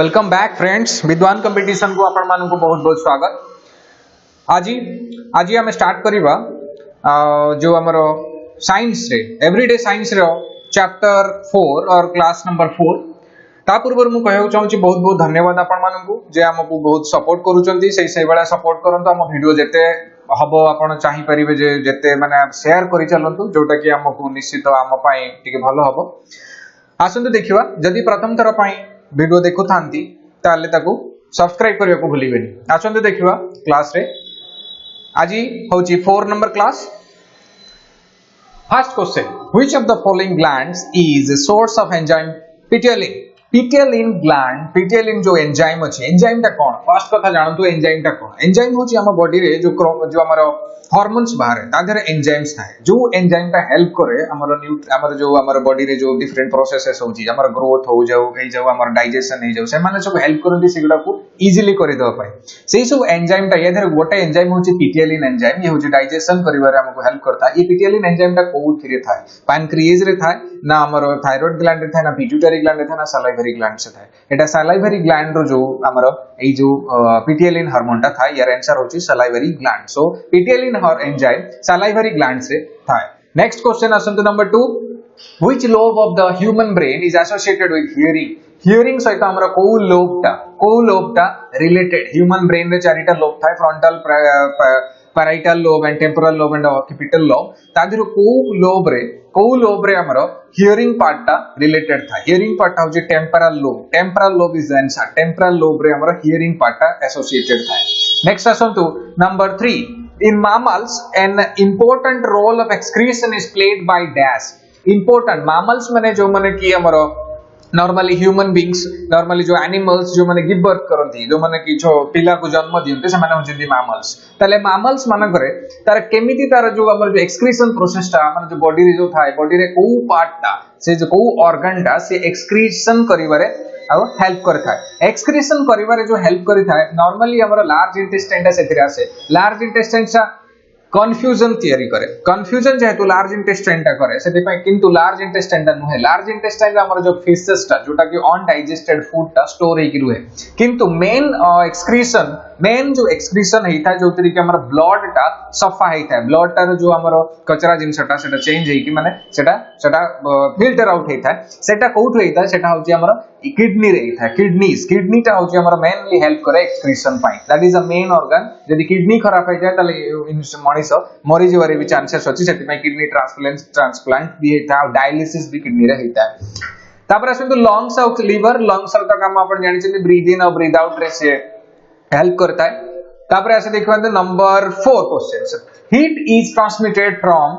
Welcome back friends विद्वान competition को आपण मानक बहुत बहुत स्वागत। आज आज आम स्टार्ट करवा जो आमर साइंस रे एवरीडे साइंस रे चैप्टर 4 और क्लास नंबर 4 ता पूर्व मु कहू चाहूची बहुत बहुत धन्यवाद आपण मानक जे हमकु बहुत सपोर्ट करूचंती सही बेला सपोर्ट करंतु हम वीडियो जेते हबो आपण चाहि परिबे जे जेते माने शेयर करि चलंतु जोटा कि हमकु निश्चित हम पई टिके भलो हबो। आसंतु देखिवा जदि प्रथम थर पई वीडियो देखु थांती ताले ताकू सब्सक्राइब करिया को भूलिबेनी। आसंतु देखिवा क्लास रे आज होची 4 number class. First question, which of the following glands is a source of enzyme ptyalin. Ptyalin gland, ptyalin जो एंजाइम अछि, एंजाइम ता कोन? फर्स्ट कथा जानतु एंजाइम ता कोन। एंजाइम होची हम बॉडी रे जो हमर हार्मोन्स बाहर ता देर एंजाइम्स थाए जो एंजाइम ता हेल्प करे हमर जो हमर बॉडी रे जो डिफरेंट प्रोसेसेस होची हमर ग्रोथ हो जाऊ ए जाऊ हमर डाइजेशन हे जाऊ से माने सब हेल्प करंती सिगुडा को इजीली करि दवा पाए सेही सब एंजाइम ता ये देर गोटे एंजाइम होची पिटियलिन एंजाइम। ये होची डाइजेशन करिवारे हमको हेल्प करता। ये पिटियलिन एंजाइम ता कोउथिरे थाए? पैनक्रिएज रे थाए ना हमर थायराइड ग्लैंड रे थाए ना पिट्यूटरी ग्लैंड रे थाए ना सलाइवरी ग्लैंड से थाए। एटा सलाइवरी ग्लैंड रो जो हमर ए जो पिटियलिन हार्मोन ता थाए यार आंसर होची सलाइवरी ग्लैंड। सो पिटियलिन हर एंजाइम सलाइवरी ग्लैंड से थाए। नेक्स्ट क्वेश्चन आसंतु number 2, which lobe of the human brain is associated with hearing. Hearing सहित हमरा को लोब ता रिलेटेड। ह्यूमन ब्रेन रे चारिटा लोब थाए, frontal parietal lobe and temporal lobe and occipital lobe. तादिरो को लोब रे हमरो हियरिंग पार्ट ता रिलेटेड था। हियरिंग पार्ट ता होजे temporal lobe. Temporal lobe is the answer. Temporal lobe रे हमरो हियरिंग पार्ट ता एसोसिएटेड था। नेक्स्ट आसंतु number 3, in mammals an important role of excretion is played by dash। important mammals माने जो माने कि हमरो नॉर्मली ह्यूमन बीइंग्स, नॉर्मली जो एनिमल्स जो माने गिव बर्थ करंती, जो माने कि जो पिला को जन्म दियंते से माने होचंदी मैमल्स। तले मैमल्स माने करे तार केमिति तार जो हमर जो एक्सक्रीशन प्रोसेस ता माने जो बॉडी रे जो थाए, बॉडी रे को पार्ट ता से जो को ऑर्गन ता से एक्सक्रीशन करिवारे और हेल्प करता है। एक्सक्रीशन करिवारे जो हेल्प करता है नॉर्मली हमर लार्ज इंटेस्टाइन ता सेथिरा से लार्ज इंटेस्टाइन सा कन्फ्यूजन तैयारी करे। कन्फ्यूजन जेहेतु लार्ज इंटेस्टाइन ता करे सेति पय किंतु लार्ज इंटेस्टाइन ता नुहे। लार्ज इंटेस्टाइन रे हमर जो फीसेस ता जोटा कि अनडाइजेस्टेड फूड ता स्टोर हेकि रुहे, किंतु मेन एक्सक्रीशन मेन जो एक्सक्रीशन हेता जो तरी के हमर ब्लड ता सफा हेता है। ब्लड ता जो हमर कचरा जिंसटा सेटा चेंज हेकि माने सेटा फिल्टर आउट हेता है। सेटा कोउठ हेता है? सेटा होची हमर किडनी रे हेता है। किडनी ता होची हमर मेनली हेल्प करे excretion pi. That is a main organ. यदि किडनी खराब हो जाए ताले मनीष मरी जवारे भी चांसेस अछि। सेति में किडनी ट्रांसप्लांट भी हेता है, डायलिसिस भी किडनी रे हेता है। तापर असंतु लंग्स और लिवर। लंग्स र काम आपण जानि छथि ब्रीथ इन और ब्रीथ आउट रे से हेल्प करता है। तापर ऐसे देखिबंतु number 4 question, heat is transmitted from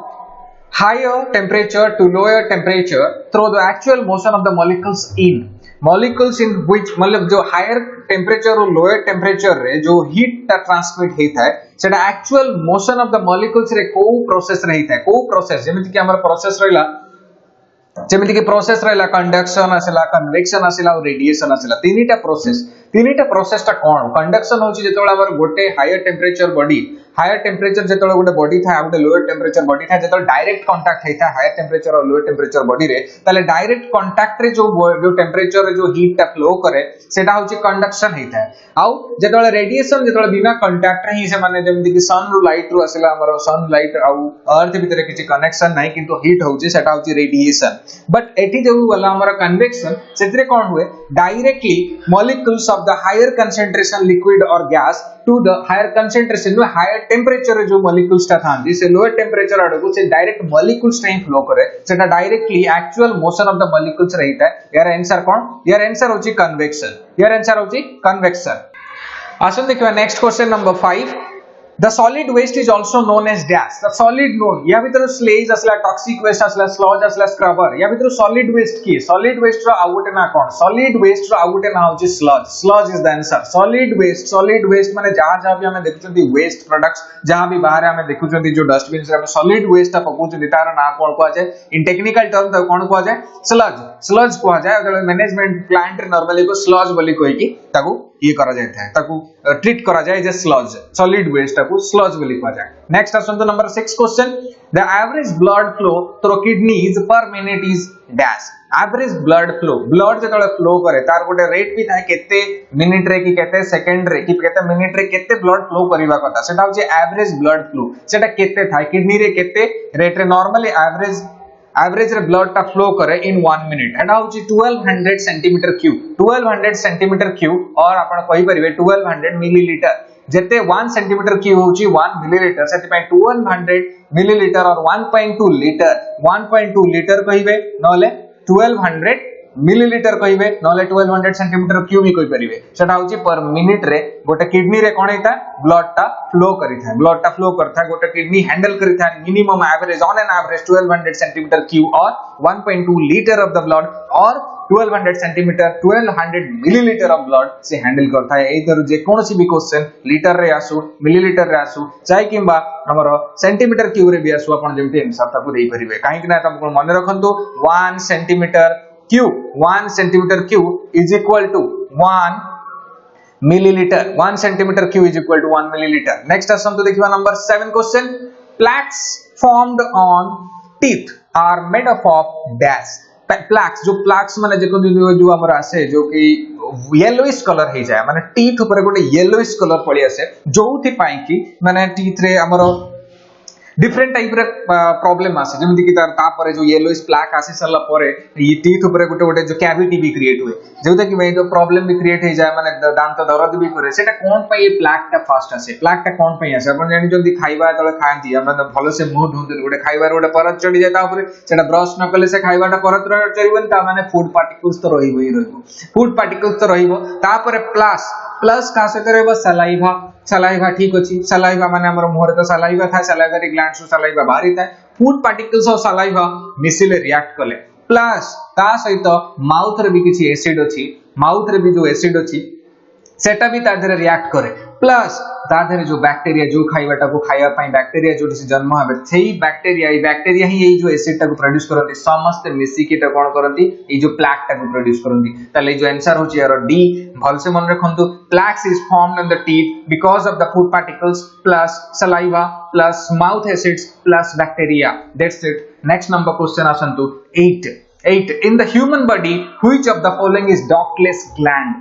higher temperature to lower temperature through the actual motion of the molecules in which मतलब जो higher temperature और lower temperature रे जो heat ता transmit हेता है सेटा actual motion of the molecules रे को process रहता है। को process जेमिति कि हमर process रहला, जेमिति कि प्रोसेस रहला कंडक्शन आसेला, कन्वेक्शन आसेला और रेडिएशन आसेला। तीनटा प्रोसेस ता कोन? कंडक्शन होची जेतोला हमर गोटे higher temperature body, higher temperature जेतोला गोटे बॉडी था गोटे लोअर टेम्परेचर बॉडी था, जेतोला डायरेक्ट कांटेक्ट हेता हायर टेम्परेचर और लोअर टेम्परेचर बॉडी रे ताले डायरेक्ट कांटेक्ट रे जो टेम्परेचर रे जो हीट ता फ्लो करे सेटा होची कंडक्शन हेता है। आउ जेतोला रेडिएशन जेतोला बिना कांटेक्ट रे ही से माने जेमिति कि सन रो लाइट रो आसेला हमर सन लाइट आउ अर्थ भितरे किछि कनेक्शन नाही किंतु हीट होची सेटा होची रेडिएशन। बट एठी जो वाला हमारा कन्वेक्शन सेतरे कोन हुए directly molecules of the higher concentration liquid और gas to the higher concentration no higher temperature जो मॉलिक्यूल्स ता थांदी से लोअर टेम्परेचर आडको से डायरेक्ट मॉलिक्यूल्स टाइम फ्लो करे सेटा directly actual motion of the molecules रहता है। यार आंसर कोन? यार आंसर होची कन्वेक्शन। यार आंसर होची कन्वेक्शन। आसन देखिबा next question number 5, the solid waste is also known as dash। the solid known या भीतर स्लेज असला, टॉक्सिक वेस्ट असला, स्लज असला, स्क्रबर या भीतर सॉलिड वेस्ट की सॉलिड वेस्ट रो आउटे ना कोन? सॉलिड वेस्ट रो आउटे ना होची sludge. Sludge is the answer. Solid waste माने जहां भी हमें देखुचंती वेस्ट प्रोडक्ट्स जहां भी बाहर हमें देखुचंती जो डस्टबिन से हमें सॉलिड वेस्ट ता पकोचंती तार ना कोन को जाय? इन टेक्निकल टर्म ता कोन को जाय? स्लज। स्लज को जाय। मैनेजमेंट प्लांट रे नॉर्मली को स्लज बोली कोइ की ताको ये करा जाय था ताकू ट्रीट करा जाय जे स्लज सॉलिड वेस्ट ताकू स्लज बोली कहा जाय नेक्स्ट आसंतो number 6 question the average blood flow through kidneys per minute is dash average blood blood जतले फ्लो करे तार गोटे रेट भी थाए केते मिनिट रे की केते सेकंड रे की केते मिनिट रे केते ब्लड फ्लो करबा कथा सेटा होचे एवरेज ब्लड फ्लो सेटा केते थाए किडनी रे केते रेट रे नॉर्मली एवरेज रे ब्लड टा फ्लो करे इन 1 मिनिट एटा होची 1200 सेंटीमीटर क्यूब 1200 सेंटीमीटर क्यूब और आपण कहि परिबे 1200 मिलीलीटर जेते 1 सेंटीमीटर क्यूब होची 1 मिलीलीटर सेति पय 1200 मिलीलीटर और 1.2 लीटर कहिबे नले 1200 मिलीलीटर कहिबे नले 1200 सेंटीमीटर क्यूब ही कहि परिबे सेटा होची पर मिनिट रे गोटे किडनी रे कोन हेता ब्लड टा फ्लो करथा गोटे किडनी हैंडल करिथा minimum average on an average 1200 centimetre cube और 1.2 लीटर ऑफ द ब्लड और 1200 सेंटीमीटर 1200 मिलीलीटर ऑफ ब्लड से हैंडल करथा है एई तरु जे कोनोसी भी क्वेश्चन लीटर रे आसु मिलीलीटर रे आसु चाहे किबा हमर सेंटीमीटर क्यूब रे भी आसु आपण जेमति आंसर ताकू देई परिबे काहे कि ना तुम मन रखंतु 1 centimetre cube is equal to 1 milliliter 1 centimeter cube is equal to 1 milliliter next आसंतो देखिबा number 7 question plaques formed on teeth are made up of dash plaques माने जो हमर आसे जो कि येलोइश कलर हे जाय माने टीथ ऊपर गोटे येलोइश कलर पड़ी आसे जोथि पाई कि माने टीथ रे हमर डिफरेंट टाइप रे प्रॉब्लम आसे जेमति कि तार परे जो येलोइश प्लैक आसी सरला परे ये टीथ ऊपर गोटे जो कैविटी भी क्रिएट हुए जेउता कि जो प्रॉब्लम भी क्रिएट हे जाय माने दांत दर्द भी करे सेटा कोन पई ये प्लैक टा फर्स्ट आसे प्लैक टा कोन पई आसे अपन जानि जल्दी खाइबा तळे खांती अपन भलो से मुंह धुंतु गोटे खाइबार गोटे परत चढ़ी जाय ता ऊपर सेटा ब्रश न कले से खाइबाटा परत चढ़िबन ता माने फूड पार्टिकल्स तो रहिबो फूड पार्टिकल्स तो रहिबो ता परे प्लस का से रहबो सलाइवा ठीक अछि सलाइवा माने हमर मुंह रे तो सलाइवा था सलाइवा रे ग्लैंड सो सलाइवा बाहरी था फूड पार्टिकल्स और सलाइवा मिसिले रिएक्ट कले प्लस ता सहित माउथ रे भी किछि एसिड अछि माउथ रे भी जो एसिड अछि सेटा भी ता धरे रिएक्ट करे प्लस ता धरे जो बैक्टीरिया जो खाइबाटा को खाइबा पई बैक्टीरिया जो जन्म हबे सेही बैक्टीरिया ही एई जो एसिड टा को प्रोड्यूस करंती समस्त मिसी के टा कोन करंती एई जो प्लैक टा को प्रोड्यूस करंती ताले जो आंसर होची यार डी भल से मन रखंतु plaque is formed on the teeth because of the food particles plus saliva plus mouth acids plus bacteria that's it next number question आसंतु 8 in the human body which of the following is ductless gland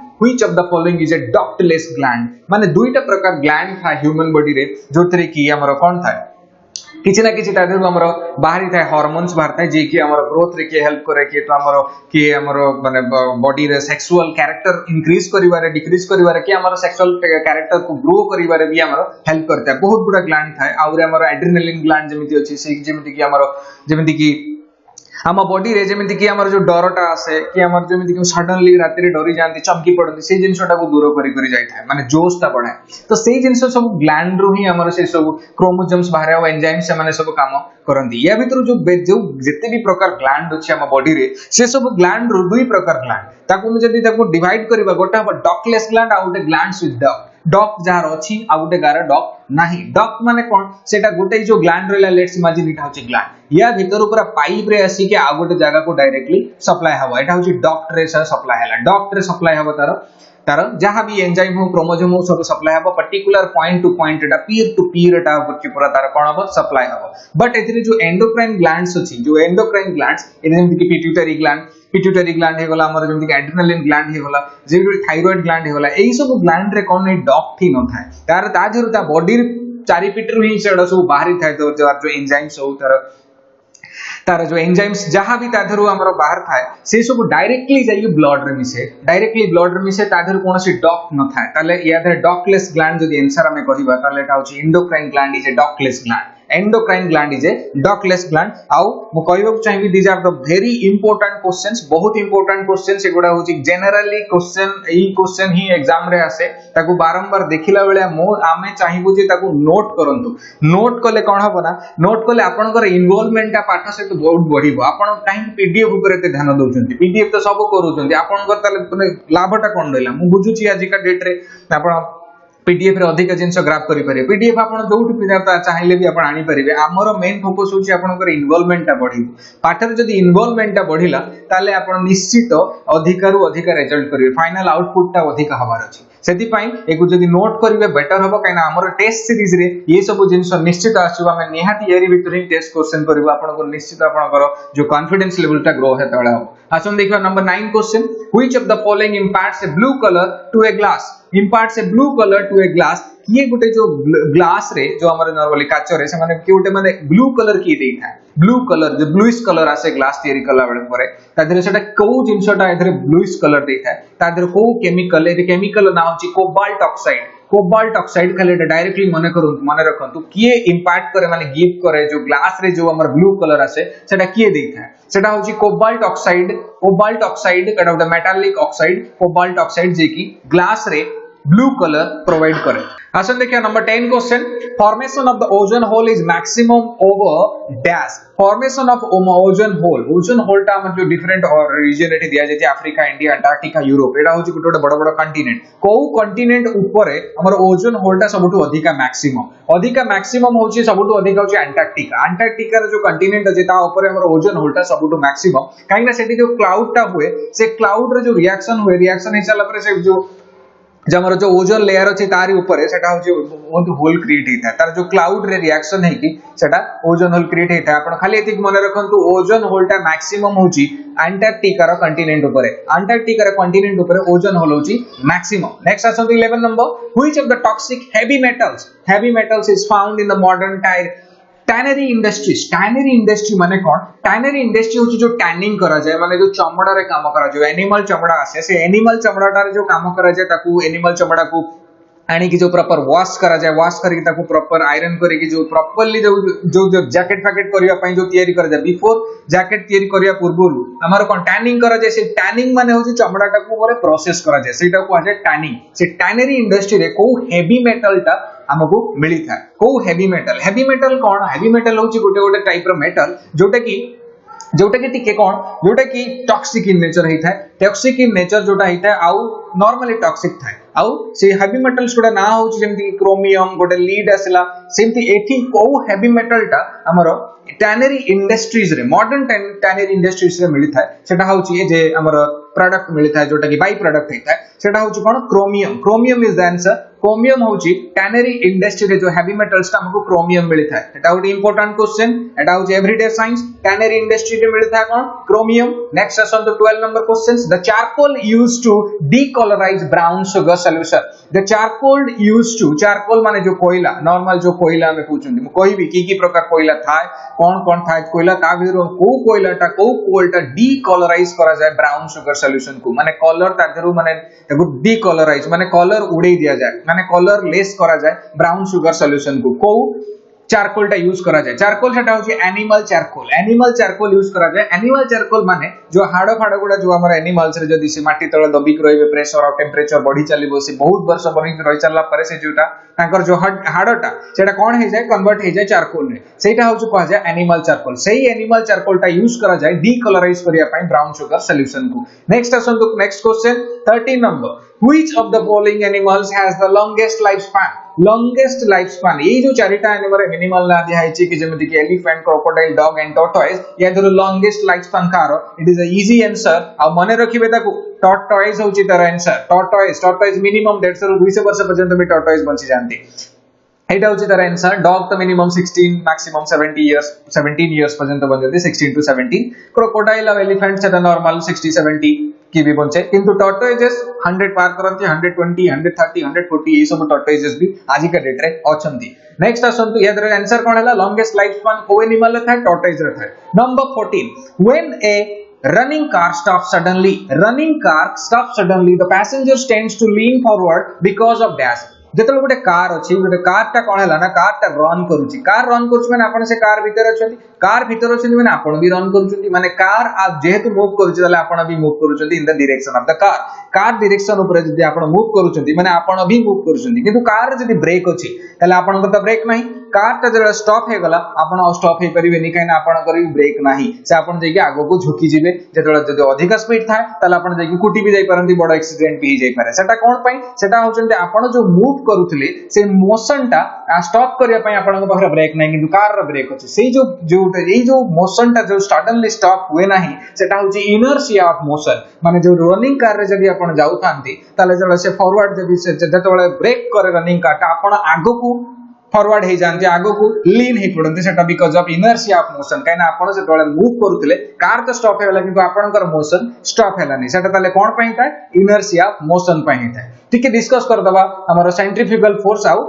माने दुईटा प्रकार gland था human body रे जोतरे की हमर कोन था किछि ना किछि तादर हमर बाहरी था हार्मोन्स बाहर था जे कि हमर ग्रोथ रे के हेल्प करे कि तो हमर माने बॉडी रे सेक्सुअल कैरेक्टर इंक्रीज करिवारे डिक्रीज करिवारे कि हमर सेक्सुअल कैरेक्टर को ग्रो करिवारे भी हमर हेल्प करता है बहुत बड़ा ग्लैंड था और हमर एड्रेनालिन ग्लैंड जेमिति अछि से जेमिति कि हमर जेमिति कि हम बॉडी रे जेमिति कि हमर जो डरटा आसे कि हमर जेमिति कि सडनली राति रे डरी जानती चमकी पड़ती से जिंसटा को दूर करी करी जाय थाए माने जोशटा बढ़े तो से जिंस सब ग्लैंड रो ही हमर से सब क्रोमोसोम्स बाहर और एंजाइम से माने सब काम करंती या भीतर जो जते भी प्रकार ग्लैंड अछि हम बॉडी रे से सब ग्लैंड रो दुई प्रकार ग्लैंड ताकू जदी ताकू डिवाइड करबा गोटा हम डॉकलेस ग्लैंड आ गोटे ग्लैंड्स विथ डॉक जार अछि आ गोटे गारा डॉक नाही डॉक माने कोन सेटा गोटे जो ग्लैंड रहला लेट्स इमेजिन इट होछि ग्लैंड या भीतर पूरा पाइप रे आसी के आ गोटे जगह को डायरेक्टली सप्लाई हबो एटा होछि डॉक्ट रे सप्लाई हला डॉक्ट रे सप्लाई हबो तार जहां भी एंजाइम हो क्रोमोसोम हो सब सप्लाई हबो particular point two point Etah Pir to पीर एटा कि पूरा तार कोन हबो सप्लाई हबो बट एथिरे जो एंडोक्राइन ग्लैंड्स अछि जो एंडोक्राइन ग्लैंड्स जेमति कि पिट्यूटरी ग्लैंड हे गला हमर जेमति कि एड्रेनालिन ग्लैंड हे गला जे थायराइड ग्लैंड हे गला एई सब ग्लैंड रे कोन डॉक थी न थाए तार ता जरु ता बॉडी चारि पिटर ही सेडा सब बाहरी थाए तो जो एंजाइम्स हो तार जो एंजाइम्स जहां भी ताधरु हमर बाहर थाए से सब डायरेक्टली जाई ब्लड रे मिसे ताधरु कोनोसी डॉक न थाए ताले या द डॉकलेस ग्लैंड जदी आंसर हमें कहिबा ताले एटा होची endocrine gland is a ductless gland endocrine gland is a ductless gland आउ मु कहबो चाहिबी these are the very important questions बहुत इंपोर्टेंट क्वेश्चंस एगुडा होची जनरली क्वेश्चन ही एग्जाम रे आसे ताकू बारंबार देखिला बेले आमे चाहिबो जे ताकू नोट करंतु नोट कले कोन हबो ना नोट कले आपनकर इन्वॉल्वमेंट ता पाठ से तो बहुत बढ़िबो आपन काहे पीडीएफ ऊपर एते ध्यान दोचंती पीडीएफ तो सब करूचंती आपनकर ताले लाभटा कोन रहला मु बुझुची आज का डेट रे आपन पीडीएफ रे अधिक जिंस ग्राफ करि पारे पीडीएफ आपन जोउठी पिराता चाहिले भी आपन आनी परिबे हमरो मेन फोकस होची आपनकर इन्वॉल्वमेंट ता बढ़िबो पाठर जदी इन्वॉल्वमेंट ता बढ़िला ताले आपन निश्चित अधिकारु अधिक रिजल्ट करिवे फाइनल आउटपुट ता अधिक हबार अछि सेति पई एकु जदी नोट करिवे बेटर हबो काइना हमर टेस्ट सीरीज रे ये सब जिंस निश्चित आसीबा हम निहाती एरी भितर ही टेस्ट क्वेश्चन करबा आपन को निश्चित आपनकर जो कॉन्फिडेंस लेवल टा ग्रो हेतळे हबो आसन देखिबा number 9 question which of the following impacts a blue colour to a glass impacts a blue colour to a glass किए गुटे जो ग्लास रे जो हमर नॉर्मली काचो रे से माने कि गुटे माने ब्लू कलर की देई था ब्लू कलर जो ब्लूइश कलर आसे ग्लास तयारी कला बेले परे ता देरे सेटा को जिंसटा एथरे ब्लूइश कलर देई था ता देरे को केमिकल ए केमिकल ना होची कोबाल्ट ऑक्साइड खाली डायरेक्टली मने रखंतु किए इंपैक्ट करे माने गिव करे जो ग्लास रे जो हमर ब्लू कलर आसे सेटा किए देई था सेटा होची कोबाल्ट ऑक्साइड एटा the metallic oxide cobalt oxide जे की ग्लास रे ब्लू कलर प्रोवाइड करे आसन देखिए number 10 question formation of the ozone hole is maximum over dash formation of ozone hole टा मतलब डिफरेंट और रीजन एठी दिया जेती अफ्रीका इंडिया अंटार्कटिका यूरोप एटा होची गुटे बड़ बड़ कंटिनेंट को कंटिनेंट ऊपर हमर ओजोन होल टा सबटु अधिका मैक्सिमम होची सबटु अधिका होची अंटार्कटिका रे जो कंटिनेंट अछि ता ऊपर हमर ओजोन होल टा सबटु मैक्सिमम काहेकि सेठी जो क्लाउड टा हुए से क्लाउड रे जो रिएक्शन हिसाब पर से जो हमर जो ओजोन लेयर अछि तारी ऊपर सेटा होची होल क्रिएट हेता तार जो क्लाउड रे रिएक्शन है कि सेटा ओजोन होल क्रिएट हेता आपण खाली एतिक मने रखंतु ओजोन होल टा मैक्सिमम होची अंटार्कटिका रो कंटिनेंट ऊपर ओजोन होल होची मैक्सिमम नेक्स्ट आसंतु 11 number which of the toxic heavy metals is found in the modern tannery industry माने कोन टैनरी इंडस्ट्री होची जो टैनिंग करा जाय माने जो चमड़ा रे काम करा जो एनिमल चमड़ा आसे से एनिमल चमड़ाटा रे जो काम करा जाय ताकू एनिमल चमड़ा को आनी की जो प्रॉपर वॉश करा जाय वॉश करके ताकू प्रॉपर आयरन करके जो प्रॉपर्ली जो जैकेट फैकेट करिया पई जो तयारी करा जाय बिफोर जैकेट तयारी करिया पूर्वरु हमर कोन टैनिंग करा जाय से टैनिंग माने होची चमड़ाटा को मोरे प्रोसेस करा जाय सेटा को आसे टैनिंग से टैनरी इंडस्ट्री रे को हेवी मेटल टा हमको मिली था को हेवी मेटल कोन हेवी मेटल होची गोटे टाइप रो मेटल जोटा की टिके कोन जोटा की टॉक्सिक इन नेचर जोटा हिता आउ नॉर्मली टॉक्सिक थाए आउ से हेवी मेटल्स गुडा ना होची जेमति क्रोमियम गोटे लीड आसला सेमति एठी को हेवी मेटल टा हमरो टैनरी इंडस्ट्रीज रे मॉडर्न टैनरी इंडस्ट्रीज रे मिली थाए सेटा होची जे हमरो प्रोडक्ट मिली थाए जोटा की बाय प्रोडक्ट हिता सेटा होची कोन chromium is the answer chromium होची टैनरी इंडस्ट्री रे जो हेवी मेटल्स ता हमको क्रोमियम मिली थाए एटा गोटे इंपोर्टेंट क्वेश्चन एटा होची एवरीडे साइंस टैनरी इंडस्ट्री रे मिली थाए कोन क्रोमियम नेक्स्ट आसन तो 12 number questions the charcoal used to decolourise brown sugar solution the charcoal माने जो कोयला नॉर्मल जो कोयला में पूछुंदी कोई भी की प्रकार कोयला थाए कोन थाए कोयला ता भितर को कोलटा डीकलराइज करा जाय ब्राउन शुगर सॉल्यूशन को माने कलर ता भितर माने एगो डीकलराइज माने कलर उड़े दिया जाय माने कलर लेस करा जाय ब्राउन शुगर सॉल्यूशन को चारकोल टा यूज करा जाय चारकोल सेटा होची एनिमल चारकोल यूज करा जाय एनिमल चारकोल माने जो हाड़ फाड़ गुडा जो हमर एनिमल्स रे जदी से माटी तळे दबिक रहिबे प्रेशर और टेंपरेचर बढ़ी चलीबो से बहुत वर्ष बनी रहि चलला परे से जोटा तांकर जो हाड़टा सेटा कोन हे जाय कन्वर्ट हे जाय चारकोल रे सेटा होची कहा जाय एनिमल चारकोल सेही एनिमल चारकोल टा यूज करा जाय डीकलराइज करिया पई ब्राउन शुगर सॉल्यूशन को नेक्स्ट आसन तो next question 13 number which of the following animals has the longest lifespan ये जो चारिटा एनिमल एनिमल ना दिया है कि जेमति कि elephant crocodile dog and tortoise या दर लॉन्गेस्ट लाइफ स्पैन कार it is a easy answer आ मने रखिबे ताको टॉर्टोइज होची तार आंसर टॉर्टोइज मिनिमम 150 ରୁ 200 वर्ष पर्यंत भी टॉर्टोइज बंची जानती एटा होची तार आंसर डॉग तो मिनिमम 16 मैक्सिमम 17 इयर्स पर्यंत बंजती 16 to 17 क्रोकोडाइल और एलिफेंट से नॉर्मल 60 70 की भी बंचे किंतु टॉर्टोइजेस 100 पार करंती 120 130 140 ये सब टॉर्टोइजेस भी आज का डेट रे अछंती नेक्स्ट आसंतु याद रे आंसर कोन हला लॉन्गेस्ट लाइफ स्पैन को एनिमल था टॉर्टोइज रे था number 14 when A running car stops suddenly the passenger tends to lean forward because of dash जेतल गोटे कार अछि गोटे कार ता कोन हला ना कार ता रन करूची माने आपण से कार भीतर अछंती माने आपण भी रन करूचंती माने कार आ जेहेतु मूव करूची तले आपण भी मूव करूचंती in the direction of the car direction ऊपर जदी आपण मूव करूचंती माने आपण भी मूव करूचंती किंतु कार जदी ब्रेक अछि तले आपण को त ब्रेक नाही कारटा जब स्टॉप हे गला आपण आ स्टॉप हे परिबेनी काई ना आपण करी ब्रेक नाही से आपण जे कि आगो को झुकी जिवे जेतळे जदी अधिक स्पीड थाए ताले आपण जे कि कुटी भी जाई परंती बड़ एक्सीडेंट भी जाई पारे सेटा कोन पई सेटा होचंते आपण जो मूव करूथले से मोशन टा स्टॉप करिया पई आपण को पाखरे ब्रेक नाही किंतु कार रो ब्रेक अछि सेई जो मोशन टा जो सडनली स्टॉप हुए नाही सेटा होची इनर्शिया ऑफ मोशन माने जो रनिंग कार रे जदी आपण जाउ थांती ताले जळे से फॉरवर्ड जदी से जेतळे ब्रेक करे रनिंग कार टा आपण आगो को फॉरवर्ड हे जानते आगो को लीन हे पडंती सेटा because of inertia of motion काई ना आपण सेतळे मूव करूतले कार तो स्टॉप हेला किंतु आपणकर मोशन स्टॉप हेला नै सेटा ताले कोन पई थाए इनर्शिया ऑफ मोशन पई थाए ठीक है डिस्कस कर दबा हमर सेंट्रीफ्यूगल फोर्स आउ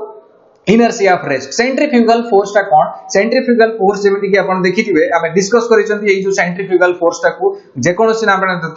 inertia of rest centrifugal force टा कोन सेंट्रीफ्यूगल फोर्स जेमिति कि आपण देखिथिबे आमे डिस्कस करिसंती एई जो सेंट्रीफ्यूगल फोर्स टा को जे कोनोसी ना आपण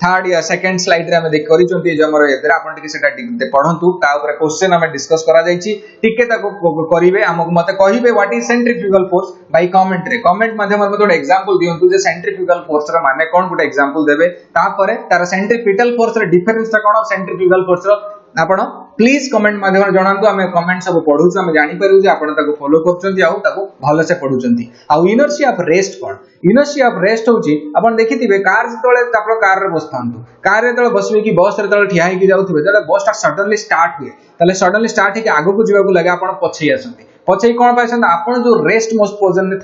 थर्ड या सेकंड स्लाइड रे आमे देख करिसंती जे हमर एतरा आपण टिके सेटा टिके पढंतु ता ऊपर क्वेश्चन आमे डिस्कस करा जाईची टिके ताको करिवे हमक मते कहिबे what is centrifugal force by comment रे कमेंट माध्यम रे मते एग्जांपल दियंतु जे सेंट्रीफ्यूगल फोर्स रे माने कोन गुटे एग्जांपल देबे ता परे तार सेंट्रीपिटल फोर्स रे डिफरेंस ता कोन सेंट्रीफ्यूगल फोर्स रो आपण प्लीज कमेंट माध्यम जणांतु आमे कमेंट सब पढुछु आमे जानि परु जे आपण ताको फॉलो करचंती आउ ताको भलो से पढुचंती आउ inertia of rest cone inertia of rest होची आपण देखिथिबे कार जतळे आपण कार रे बसथांतु कार रे तळे बसबे कि बस रे तळे ठिया हे कि जाउथिबे जले बस टा सडनली स्टार्ट हुए तले सडनली स्टार्ट हे कि आगो को जिबा को लागे आपण पछई आसंती पछई कोन पाइसन आपण जो रेस्ट मोस्ट पोजीशन ने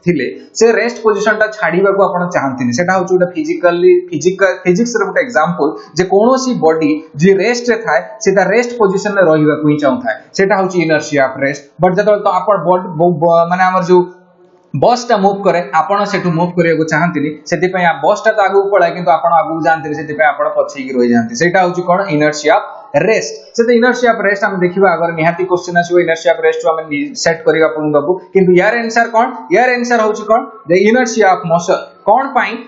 थिले से रेस्ट पोजीशन टा छाडीबा को आपण चाहंतिनी सेटा होची उटा फिजिक्स रे उटा एग्जांपल जे कोनोसी बॉडी जे रेस्ट रे थाए सेटा रेस्ट पोजीशन ने रहिबा को ही चाहथाय सेटा होची इनर्शिया ऑफ रेस्ट बट जतळे तो आपण माने हमर जो बस टा मूव करे आपण सेटु मूव करिया को चाहंतिनी सेति पय बस टा तो आगु पळाय किंतु आपण आगु जानतिनी सेति पय आपण पछई कि रहि जानति सेटा होची कोन इनर्शिया ऑफ रेस्ट से इनर्शिया ऑफ रेस्ट हम देखिबा अगर निहाती क्वेश्चन आसीबो इनर्शिया ऑफ रेस्ट हम सेट करिबा पन दबु किंतु यार आंसर कोन यार आंसर होची कोन द इनर्शिया ऑफ मोशन कोन पाई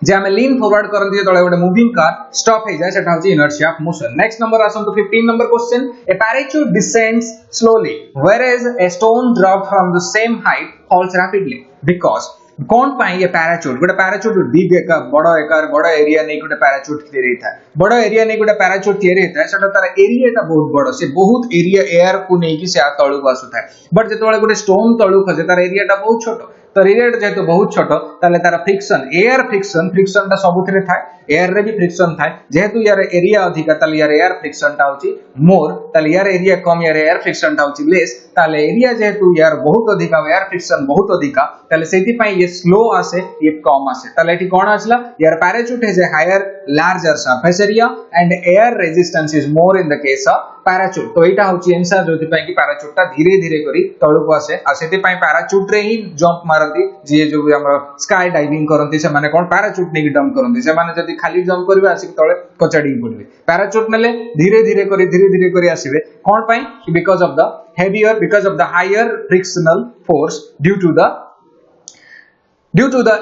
जे हम लीन फॉरवर्ड करंती तळे गोटे मूविंग कार स्टॉप हे जाय सेटा होची inertia of motion next number आसन तो 15 number question a parachute descends slowly whereas a stone dropped from the same height falls rapidly because कोन पाई ये पैराचूट गोटे पैराचूट बिग एक बड़ एरिया नै गोटे पैराचूट तैयारी था बड़ एरिया नै गोटे पैराचूट तैयारी था सेटा तार एरिया ता बहुत बड़ से बहुत एरिया एयर को नै कि से तळु आसु था बट जेतोळे गोटे स्टोन तळु खसे तार एरिया ता बहुत छोट तो एरिया जेहेतु बहुत छोट ताले तार फ्रिक्शन एयर फ्रिक्शन ता सबुथिरे थाए एयर रे भी फ्रिक्शन थाए जेहेतु यार एरिया अधिका ताले यार एयर फ्रिक्शन ता होची मोर ताले यार एरिया कम यार एयर फ्रिक्शन ता होची लेस ताले एरिया जेहेतु यार बहुत अधिका एयर फ्रिक्शन बहुत अधिका ताले सेति पई ये स्लो आसे ये कम आसे ताले एठी कोन आसला यार parachute has a higher larger surface area and air resistance is more in the case of parachute तो एटा होची आंसर जोति पई कि पैराचूट ता धीरे धीरे करी तळु को आसे आ सेति पई पैराचूट रे ही जंप मारती जे जो हमर स्काई डाइविंग करंती से माने कोन पैराचूट नै जंप करंती से माने जदी खाली जंप करबे आसी तळे कचाडी पड़बे पैराचूट नेले धीरे धीरे करी आसीबे कोन पई because of the heavier because of the higher frictional force due to the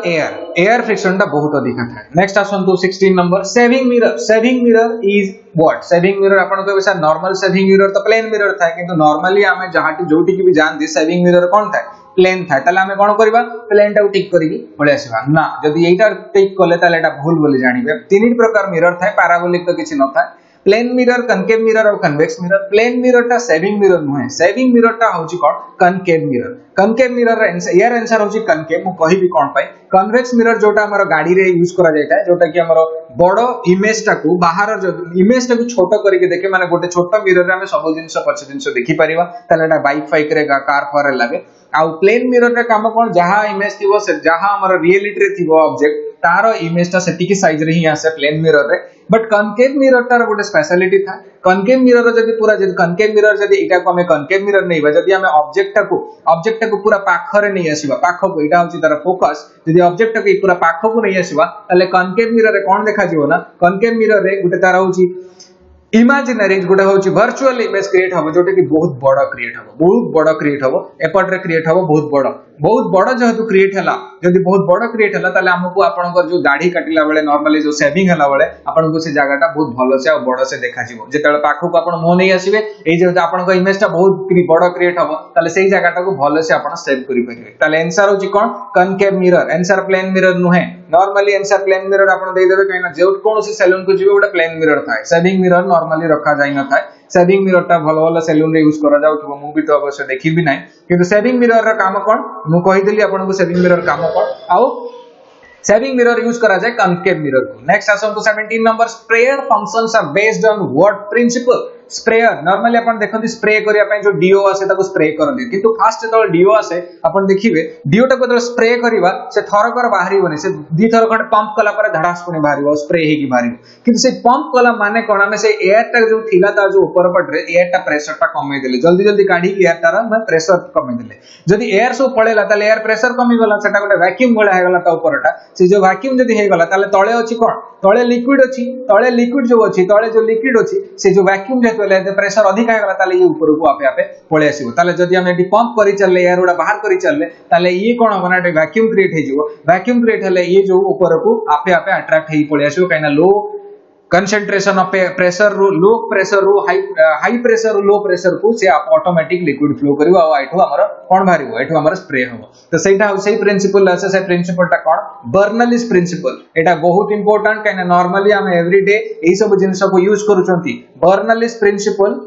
air friction टा बहुत अधिक था नेक्स्ट आसन तो 16 number saving mirror is what saving mirror आपण को वैसा नॉर्मल सेविंग मिरर तो प्लेन मिरर था किंतु नॉर्मली हमें जहाटी जोटी की भी जानती सेविंग मिरर कोन था प्लेन था ताले हमें कोन करबा प्लेन टा टिक करी पळे आसीबा ना जदी एटा टिक करले ताले एटा भूल बोली जानिबे तीन प्रकार मिरर था पैराबोलिक तो किछि न था प्लेन मिरर कनकेव मिरर और कन्वेक्स मिरर प्लेन मिरर टा सेविंग मिरर नुहे सेविंग मिरर टा होची कोन कनकेव मिरर यार आंसर होची कनकेव मु कहि भी कोन पाई कन्वेक्स मिरर जोटा हमर गाड़ी रे यूज करा जायता जोटा कि हमर बड़ो इमेज टा को बाहर इमेज टा को छोटो करके देखे माने गोटे छोटो मिरर रे हम सब जिंस पछ जिंस देखि परिबा तलेटा बाइक फाइक रे कार फार लागे आ प्लेन मिरर रे काम कोन जहां इमेज थिबो से जहां हमर रियलिटी रे थिबो ऑब्जेक्ट तारो इमेज टा सेति की साइज रे ही आसे प्लेन मिरर रे बट कनकेव मिरर तार गोटे स्पेशलिटी था कनकेव मिरर जदी पूरा जदी कनकेव मिरर जदी एटा को हमें कनकेव मिरर नैबा जदी हमें ऑब्जेक्ट को पूरा पाखरे नै आसीबा पाखको एटा होची तार फोकस जदी ऑब्जेक्ट को पूरा पाखको नै आसीबा तले कनकेव मिरर रे कोन देखा जिवो ना कनकेव मिरर रे गोटे तार होची इमेजिनरी गोटे होची वर्चुअल इमेज क्रिएट हबो जोटे कि बहुत बड़ क्रिएट हबो एपट रे क्रिएट हबो बहुत बड़ जेहेतु क्रिएट हला जदी बहुत बड़ क्रिएट हला ताले हमकु आपनकर जो दाढ़ी काटिला बेले नॉर्मली जो सेविंग हला बेले आपनको से जगहटा बहुत भलो से और बड़ से देखा जिवो जेतेले पाखु को आपन मो नै आसीबे एई जे आपनको इमेज टा बहुत बड़ क्रिएट हबो ताले सेई जगहटा को भलो से आपन सेव करि परिबे ताले आंसर होची कोन concave mirror answer plane mirror नुहे नॉर्मली आंसर प्लेन मिरर आपण दे देबे काइना जे कोन से सैलून को जीवे गोटे प्लेन मिरर थाए शेविंग मिरर नॉर्मली रखा जाय न थाए शेविंग मिरर टा भलो भलो सैलून रे यूज करा जाउथबो मु भी तो अवश्य देखि भी नाही किंतु शेविंग मिरर रा काम कोन मु कहि देली आपण को शेविंग मिरर काम कोन आउ शेविंग मिरर यूज करा जाय कॉन्केव मिरर को नेक्स्ट आसम तो 17 number sprayer functions are based on what principle sprayer normally अपन देखंती स्प्रे करिया पय जो डीओ आसे ताको स्प्रे करंती किंतु फास्ट तो डीओ आसे अपन देखिबे डीओ टा को स्प्रे करिवा से थरकर बाहरिबोनी से दी थर खंड पंप कला पर धड़ास पुनी बाहरिबो स्प्रे हेकी बाहरिबो किंतु से पंप कला माने कोन हमें से एयर टा जो थिला ता जो ऊपर पट रे एयर टा प्रेशर टा कमे देले जल्दी जल्दी काढी एयर टा रा प्रेशर कमे देले जदी एयर सो पळेला ताले एयर प्रेशर कमी गला सेटा गोटे वैक्यूम गोला हे गला ता ऊपरटा से जो वैक्यूम जदी हे गला ताले तळे अछि कोन तळे लिक्विड जो अछि तळे जो लिक्विड अछि से जो वैक्यूम जे तले प्रेशर अधिक हे गला ताले ये ऊपर को आपे आपे पळे आसीबो ताले जदी हम एडी पंप करि चलले एयर उडा बाहर करि चलले ताले ये कोन बना वैक्यूम क्रिएट हे जिवो वैक्यूम क्रिएट हले ये जो ऊपर को आपे आपे अट्रैक्ट हेई पळे आसीबो काइना low concentration of pressure low pressure रो हाई प्रेशर लो प्रेशर को से ऑटोमेटिक लिक्विड फ्लो करिवो आ एठो हमर कोन भारिवो एठो हमर स्प्रे हो तो सेटा सही प्रिंसिपल আছে से प्रिंसिपल टा कोन बर्नौलीज प्रिंसिपल एटा बहुत इंपोर्टेंट काइना नॉर्मली हम एवरीडे एई सब जिंस को यूज करूचंती बर्नौलीज प्रिंसिपल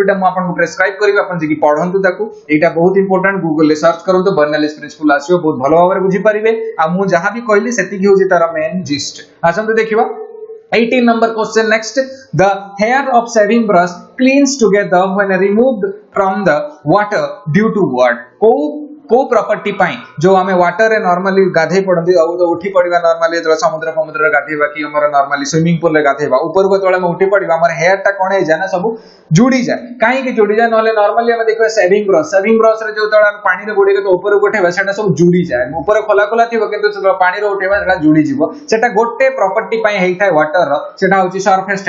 टा हम आपन को प्रेस्क्राइब करिवो आपन जे की पढंतु ताकू एटा बहुत इंपोर्टेंट गूगल ले सर्च करंतु बर्नौलीज प्रिंसिपल आसीयो बहुत भलो भाबरे बुझी परिबे आ मु जहां भी कहली सेति की होजी तार मेन जिस्ट आसंतु देखिबा 18 number question next the hair of shaving brush cleans together when removed from the water due to what को प्रॉपर्टी पाई जो हमें वाटर रे नॉर्मली गाधे पड़ंती औ तो उठी पड़िबा नॉर्मली जो समुद्र रे गाधेबा कि हमर नॉर्मली स्विमिंग पूल रे गाधेबा ऊपर को तळे में उठी पड़िबा हमर हेयर टा कोन हे जाना सब जुड़ी जाए काहे कि जुड़ी जाए नले नॉर्मली हम देखो शेविंग ब्रश रे जो तळे पानी रे बुडी के तो ऊपर को उठेबा सेटा सब जुड़ी जाए ऊपर खोला खोला थिबो किंतु पानी रे उठेबा सेटा जुड़ी जिवो सेटा गोटे प्रॉपर्टी पाई हेइ थाय वाटर रो सेटा होची सरफेस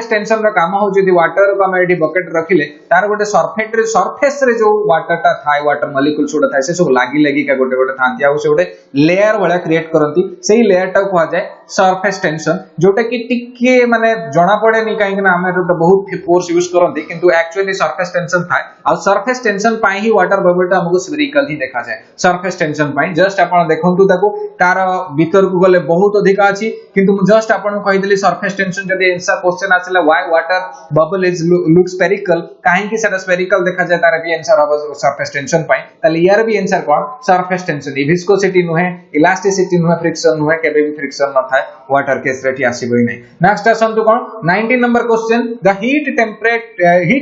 टेंशन रो काम हो जदी वाटर को हम एडी बकेट रखिले तार गोटे सरफेस रे जो वाटर टा थाय वाटर मॉलिक्यूल छोड़ा थाय से सब लागी का गोटे गोटे थांती आ से गोटे लेयर वाला क्रिएट करंती सेही लेयर टा को आ जाए सरफेस टेंशन जोटा कि टिके माने जणा पड़े नि काहे कि हमें तो बहुत फोर्स यूज करंती किंतु एक्चुअली सरफेस टेंशन थाय आ सरफेस टेंशन पाई ही वाटर बबल टा हमको स्फेरिकल ही देखा जाए सरफेस टेंशन पाई जस्ट आपण देखंतु ताको तार भीतर को गले बहुत अधिक अछि किंतु जस्ट आपण कहि देली सरफेस टेंशन जदी आंसर क्वेश्चन आछला why water bubble is look spherical काहे कि सेटा स्फेरिकल देखा जाए तार भी आंसर हो सरफेस टेंशन पाई ताले यार भी आंसर कोन सरफेस टेंशन विस्कोसिटी नुहे इलास्टिसिटी नुहे फ्रिक्शन नुहे केबे भी फ्रिक्शन न थाए वाटर केस रेटी आसीबो नै नेक्स्ट आसन तो कोन 19 number question the heat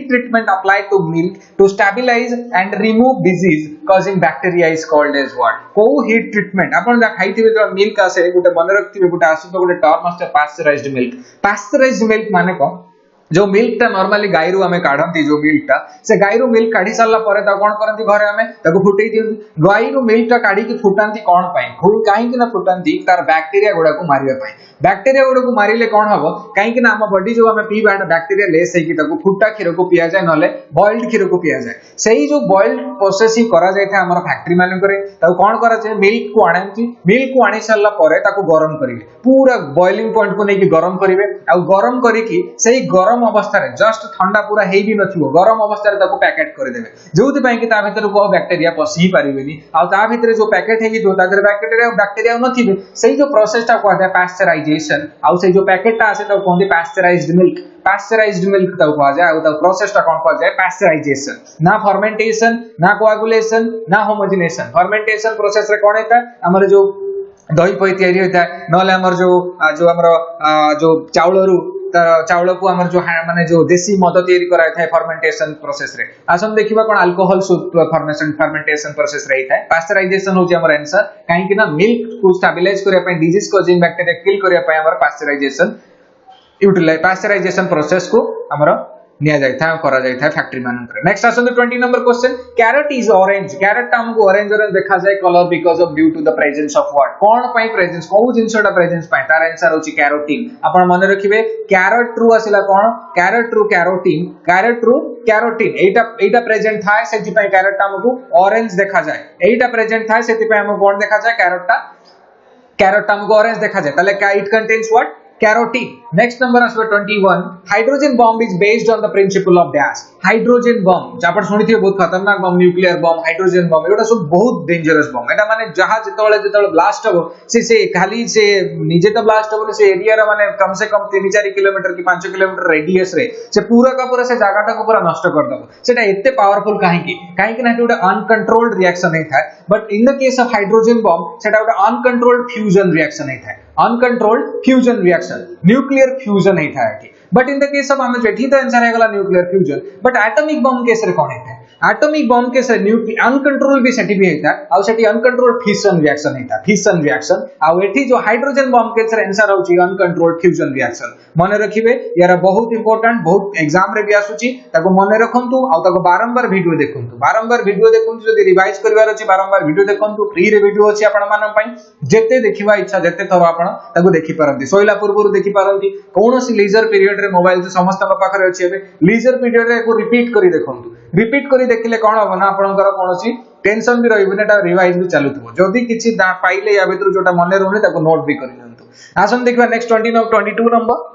treatment applied to milk to stabilise and remove disease causing bacteria is called as what को हीट ट्रीटमेंट आपण जा खाइथिबे तो मिल्क आसे गुटे मन रखथिबे गुटे आसु तो गुटे टर्म आसे पास्चराइज्ड मिल्क माने को जो मिल्क टा नॉर्मली गायरु हमें काढंती जो मिल्क टा से गायरु मिल्क काढी साला परे ता कोन करंती घरे हमें ताको फुटेई दियंती गायरु मिल्क टा काढी कि फुटांती कोन पई काहे कि ना फुटांती तार बैक्टीरिया गुडा को मारिया पई बैक्टीरिया गुडा को मारिले कोन हबो काहे कि ना हम बॉडी जो हमें पीबा बैक्टीरिया लेस है कि ताको फुटा खीर को पिया जाय नले बॉइल्ड खीर को पिया जाय सेही जो बॉइल्ड प्रोसेसिंग करा जाय था हमर फैक्ट्री माने करे ताको कोन करा जाय मिल्क को आणी साला परे ताको गरम करिवे पूरा बॉइलिंग पॉइंट को नेकी गरम करिवे आ गरम करिकि सेही गरम अवस्था रे जस्ट ठंडा पूरा हेई भी नथिबो गरम अवस्था रे ताको पैकेट कर देबे जोति पई कि ता भीतर को बैक्टीरिया पसी पारिबेनी आ ता भीतर जो पैकेट हेगी दो ता बैक्टीरिया नथिबे सेही जो प्रोसेस टा को पास्चराइजेशन आ से जो पैकेट टा आसे तो कोंदी पास्चराइज्ड मिल्क ता को आ जाय आ ता प्रोसेस टा कोन को जाय पास्चराइजेशन ना फर्मेंटेशन ना कोआगुलेशन ना होमोजिनेशन फर्मेंटेशन प्रोसेस रे कोन हेता हमर जो दही पई तयारी होता है नले हमर जो हमर जो चावल को हमर जो माने जो देसी मद तयारी कराय थाए फर्मेंटेशन प्रोसेस रे आसन देखिबा कोन अल्कोहल फर्मेंटेशन प्रोसेस रे थाए पास्चराइजेशन हो जे हमर आंसर काहे कि ना मिल्क को स्टेबलाइज करिया पय डिजीज कॉजिंग बैक्टीरिया किल करिया पय हमर पास्चराइजेशन प्रोसेस को हमर निया जाय था करा जाय था फैक्ट्री मानकर नेक्स्ट आसन 20 number question carrot is orange carrot टा हमको ऑरेंज देखा जाय colour because of due to the presence of what कोन पई प्रेजेंस को जिंसटा प्रेजेंस पई तार आंसर होची कैरोटीन आपण मन रखिबे कैरेट ट्रू आसिला कोन कैरेट ट्रू कैरोटीन एटा प्रेजेंट थाए सेति पई कैरेट टा हमको ऑरेंज देखा जाय एटा प्रेजेंट थाए सेति पई हमको कोन देखा जाय कैरेट टा हमको ऑरेंज देखा जाय तले it contains what carotene. Next number as 21. Hydrogen bomb is based on the principle of dash. Hydrogen bomb जापर सुनिथिबे बहुत खतरनाक बम, न्यूक्लियर बम, हाइड्रोजन बम एटा सब बहुत डेंजरस बम। एटा माने जहां जेतबेले ब्लास्ट हो से खाली से निजे तो ब्लास्ट हो से एरिया रे माने कम से कम 3-4 किलोमीटर की 5 किलोमीटर रेडियस रे से पूरा का पूरा से जगहटा को पूरा नष्ट कर दबो। सेटा एते पावरफुल काहे कि ना गोटे अनकंट्रोल्ड रिएक्शन हे थाए। But in the case of hydrogen bomb सेटा गोटे अनकंट्रोल्ड फ्यूजन रिएक्शन हे थाए। Uncontrolled fusion reaction, nuclear fusion हे थाए। But in the case of हम जेठी तो आंसर हेगला nuclear fusion. But atomic bomb case रे कोन हे थाए? एटॉमिक बम केस रे न्यूक्लियर अनकंट्रोल भी सेठी भी हे थाए आ सेठी अनकंट्रोल्ड फिशन रिएक्शन हे थाए। फिशन रिएक्शन आ एठी जो हाइड्रोजन बम केस रे आंसर होची अनकंट्रोल्ड फ्यूजन रिएक्शन। मने रखिबे यार बहुत इंपोर्टेंट, बहुत एग्जाम रे भी आसुची, ताको मने रखंतु आ ताको बारंबार वीडियो देखंतु। बारंबार वीडियो देखंतु, जदी रिवाइज करबार अछि बारंबार वीडियो देखंतु। फ्री रे वीडियो अछि आपण मानन पई, जेते देखिबा इच्छा जेते थरो आपण ताको देखि पारंती। सोइला पूर्वरु देखि पारंती। कोनोसी लीजर पीरियड रे मोबाइल तो समस्त पाखरे अछि। एबे लीजर पीरियड रे को रिपीट करी देखंतु। रिपीट करी देखिले कोन हो ना आपनकर कोनोसी टेंशन भी रहिबो नेटा रिवाइज भी चालुथबो। जदी किछि पाइले या भितर जोटा मने रहउनी ताको नोट भी करि नंतु। आसन देखबा next 22 number.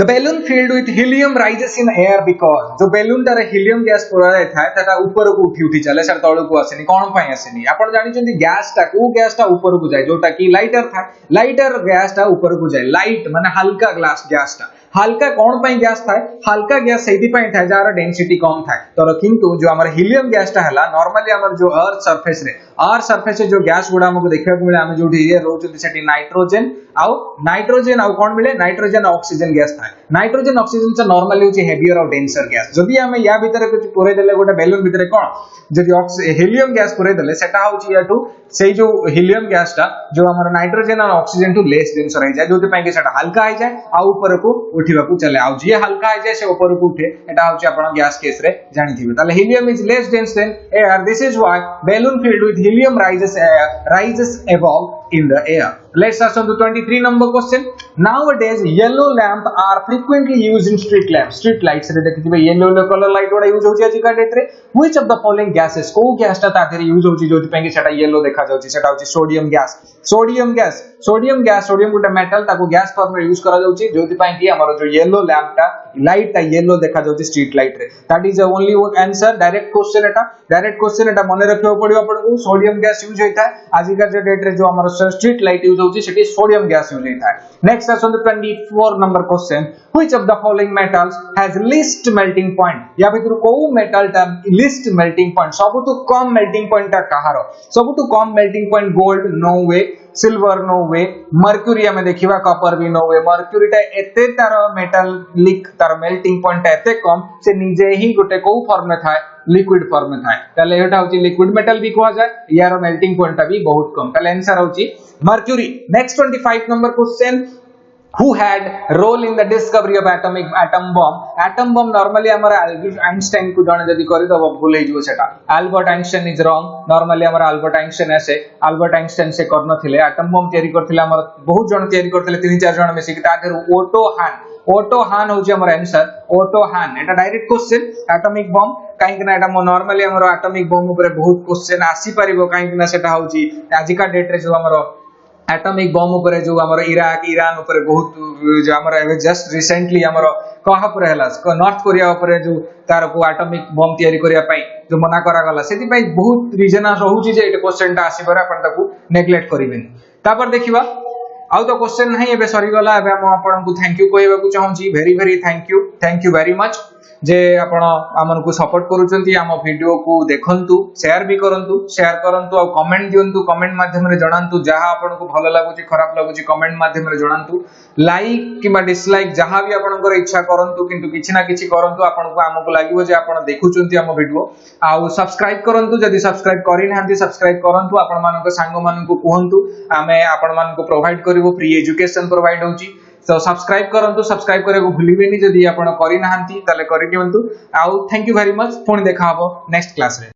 The balloon filled with helium rises in air because जो balloon टारे helium gas पुरा था ताटा ऊपर को उठी चले सर तळु को आसेनी। कोन पई आसेनी? आपण जानि छथि गैस टा को गैस टा ऊपर को जाय, जोटा की लाइटर था। लाइटर गैस टा ऊपर को जाय। लाइट माने हल्का ग्लास गैस टा। हल्का कोन पई गैस था? हल्का गैस सेदी पई था जार डेंसिटी कम था। तर किंतु जो हमर हीलियम गैस टा हला नॉर्मली हमर जो अर्थ सरफेस से जो गैस गुडा हमको देखा मिले आम जो रोचते सेठी नाइट्रोजन आउ कौन मिले? नाइट्रोजन ऑक्सीजन गैस था। नाइट्रोजन ऑक्सीजन से नॉर्मली होची हेवियर और डेंसर गैस। जदी हम या भीतर कुछ पुरे देले गोटे बेलून भीतर कोन जदी हीलियम गैस पुरे देले सेटा होची याटू सेई जो हीलियम गैस टा जो हमर नाइट्रोजन और ऑक्सीजन टू लेस डेंसर हो जाय, जोति पई के सेटा हल्का हो जाय आ ऊपर को उठिबा को चले। आ जे हल्का हो जाय से ऊपर को उठे, एटा होची आपण गैस केस रे जानि थिबे। ताले helium is less dense then air. This is why balloon filled with helium rises above in the air. Let's ask on the 23 number question. Nowadays yellow lamp are frequently used in street lamps. Street lights रे देखिबे yellow color light ओडा use होची आजि का date रे। Which of the following gases को gas ता ताथेरे use होची जोति पई कि सेटा येलो देखा जाउची? सेटा होची सोडियम गैस। सोडियम गोटे मेटल ताको गैस फॉर्म रे यूज करा जाउची जोति पई कि हमर जो येलो लैंप ता लाइट ता येलो देखा जाउची स्ट्रीट लाइट रे। That is only one answer. Direct question एटा मने रखियो पड़ियो आपको। सोडियम गैस यूज होता है आज का डेट रे जो हमर स्ट्रीट लाइट यूज होची सेठी सोडियम गैस यूज होता है। नेक्स्ट आसन 24 number question. Which of the following metals has least melting point? या भितर को मेटल ता लीस्ट मेल्टिंग पॉइंट सबटु कम मेल्टिंग पॉइंट ता कहारो? सबटु कम मेल्टिंग पॉइंट गोल्ड नो वे, सिल्वर नो वे, मर्क्यूरी में देखिबा कॉपर भी नो वे। मर्क्यूरी ता एते तार मेटालिक तार मेल्टिंग पॉइंट ता एते कम से निजे ही गोटे को फॉर्म में थाए लिक्विड फॉर्म में थाए। ताले एटा होची लिक्विड मेटल भी कहा जाय। यार मेल्टिंग पॉइंट ता भी बहुत कम। ताले आंसर होची mercury. Next 25 number question. Who had role in the discovery of atom bomb? Atom bomb normally हमारा Albert Einstein को जाने जदी करी तो भूल ही जो सेटा। Albert Einstein is wrong. Normally हमारा Albert Einstein ऐसे Albert Einstein से करना थिले। atom bomb तैयारी करथिले हमारा बहुत जण तैयारी करथिले 3-4 जण मिसी कि तादर ओटो हान होची हमर आंसर। ओटो हान एटा डायरेक्ट क्वेश्चन। एटॉमिक बम काहे कि ना एटा नॉर्मली हमर एटॉमिक बम ऊपर बहुत क्वेश्चन आसी परिबो काहे कि ना सेटा होची आजिका डेट रे जो हमर एटॉमिक बम ऊपर जो हमर इराक ईरान ऊपर बहुत जो हमर जस्ट रिसेंटली हमर कहा पर हला नॉर्थ कोरिया ऊपर जो तार को एटॉमिक बम तैयारी करिया पई जो मना करा गला सेति पई बहुत रीजन रहउची जे एटा क्वेश्चन ता आसी पर अपन ताकू नेग्लेक्ट करिवेन। तापर देखिबा आउ तो क्वेश्चन नहीं एबे सरी गला। एबे हम आपन को थैंक यू कहबा को चाहूची। Very thank you very much जे आपण हमन को सपोर्ट करूचंती। हम वीडियो को देखंतु, शेयर भी करंतु और कमेंट दियंतु। कमेंट माध्यम रे जणांतु जहां आपण को भलो लागुची खराब लागुची कमेंट माध्यम रे जणांतु। लाइक किबा डिसलाइक जहां भी आपनकर इच्छा करंतु, किंतु किछि ना किछि करंतु। आपण को हमको लागिवो जे आपण देखुचंती हम वीडियो। आ सब्सक्राइब करंतु, जदी सब्सक्राइब करि नाहंती सब्सक्राइब करंतु। आपण मानक संग मानन को कहंतु आमे आपण मान को प्रोवाइड करिवो। फ्री एजुकेशन प्रोवाइड होची तो सब्सक्राइब करंतु। सब्सक्राइब करे को भूलिबेनी जदी आपण करि नाहंती तले करि दियंतु। आउ थैंक यू वेरी मच। पुणी देखा हबो नेक्स्ट क्लास रे।